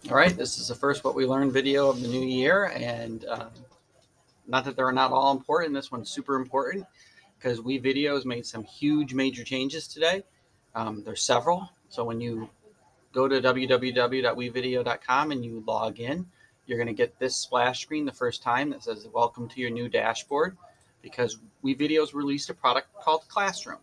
All right, this is the first What We Learned video of the new year, and not that they're not all important. This one's super important because WeVideo has made some huge major changes today. There's several. So when you go to www.wevideo.com and you log in, you're going to get this splash screen the first time that says welcome to your new dashboard, because WeVideo's released a product called Classroom.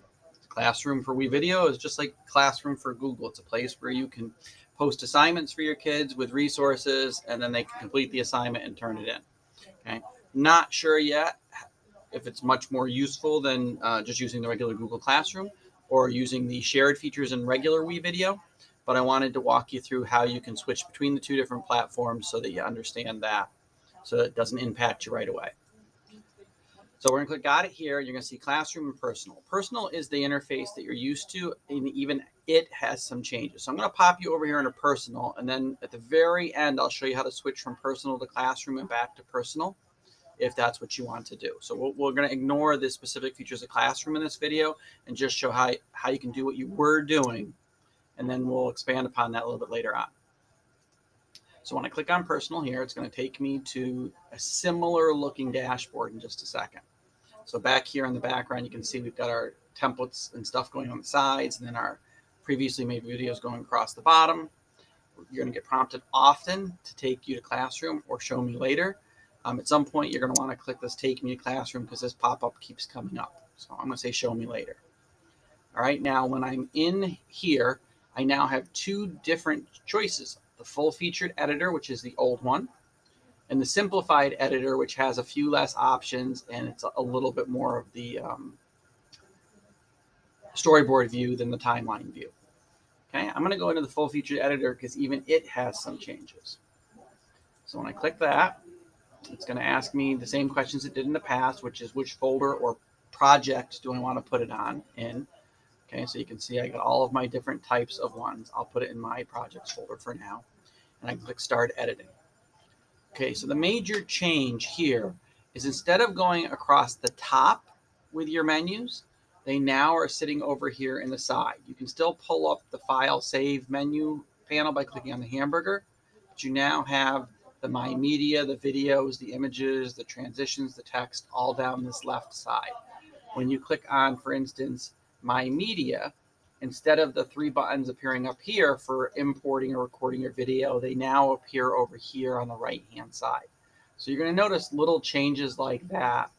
Classroom for WeVideo is just like Classroom for Google. It's a place where you can post assignments for your kids with resources, and then they can complete the assignment and turn it in. Okay, not sure yet if it's much more useful than just using the regular Google Classroom or using the shared features in regular WeVideo, but I wanted to walk you through how you can switch between the two different platforms so that you understand that, so that it doesn't impact you right away. So we're going to click Got It here. You're going to see Classroom and Personal. Personal is the interface that you're used to, and even it has some changes. So I'm going to pop you over here into Personal, and then at the very end, I'll show you how to switch from Personal to Classroom and back to Personal, if that's what you want to do. So we're going to ignore the specific features of Classroom in this video and just show how you can do what you were doing, and then we'll expand upon that a little bit later on. So when I click on Personal here, it's going to take me to a similar looking dashboard in just a second. So back here in the background, you can see we've got our templates and stuff going on the sides, and then our previously made videos going across the bottom. You're going to get prompted often to take you to Classroom or Show Me Later. At some point, you're going to want to click this Take Me to Classroom because this pop-up keeps coming up. So I'm going to say Show Me Later. All right, now when I'm in here, I now have two different choices. The full featured editor, which is the old one, and the simplified editor, which has a few less options, and it's a little bit more of the storyboard view than the timeline view. Okay, I'm going to go into the full featured editor because even it has some changes. So when I click that, it's going to ask me the same questions it did in the past, which is which folder or project do I want to put it on in. Okay, so you can see I got all of my different types of ones. I'll put it in my projects folder for now, and I can click Start Editing. Okay, so the major change here is instead of going across the top with your menus, they now are sitting over here in the side. You can still pull up the File Save menu panel by clicking on the hamburger, but you now have the My Media, the videos, the images, the transitions, the text, all down this left side. When you click on, for instance, My Media, instead of the three buttons appearing up here for importing or recording your video, they now appear over here on the right-hand side. So you're going to notice little changes like that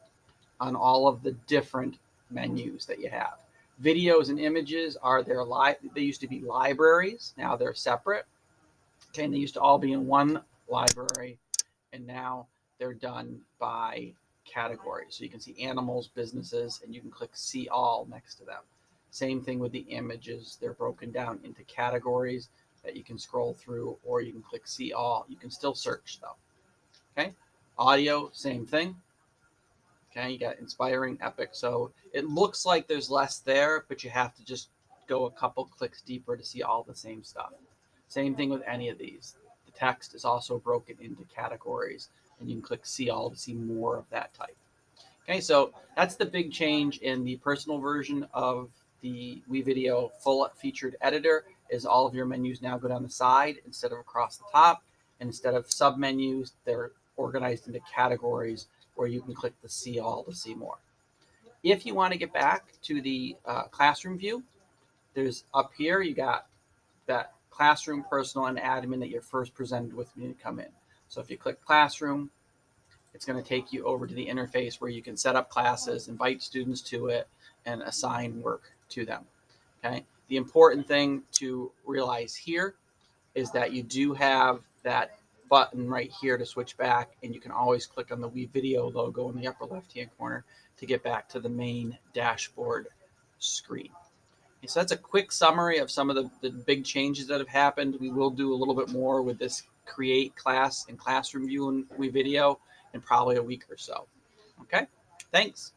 on all of the different menus that you have. Videos and images are they used to be libraries, now they're separate. Okay, and they used to all be in one library, and now they're done by category. So you can see animals, businesses, and you can click See All next to them. Same thing with the images. They're broken down into categories that you can scroll through, or you can click See All. You can still search though. Okay, audio, same thing. Okay, you got inspiring, epic. So it looks like there's less there, but you have to just go a couple clicks deeper to see all the same stuff. Same thing with any of these. The text is also broken into categories, and you can click See All to see more of that type. Okay, so that's the big change in the personal version of the WeVideo full featured editor. Is all of your menus now go down the side instead of across the top, and instead of sub menus, they're organized into categories where you can click the See All to see more. If you want to get back to the classroom view, there's up here, you got that classroom, personal, and admin that you're first presented with when you come in. So if you click classroom, it's going to take you over to the interface where you can set up classes, invite students to it, and assign work to them. Okay. The important thing to realize here is that you do have that button right here to switch back, and you can always click on the WeVideo logo in the upper left-hand corner to get back to the main dashboard screen. Okay, so that's a quick summary of some of the big changes that have happened. We will do a little bit more with this create class and classroom view in WeVideo in probably a week or so. Okay, thanks.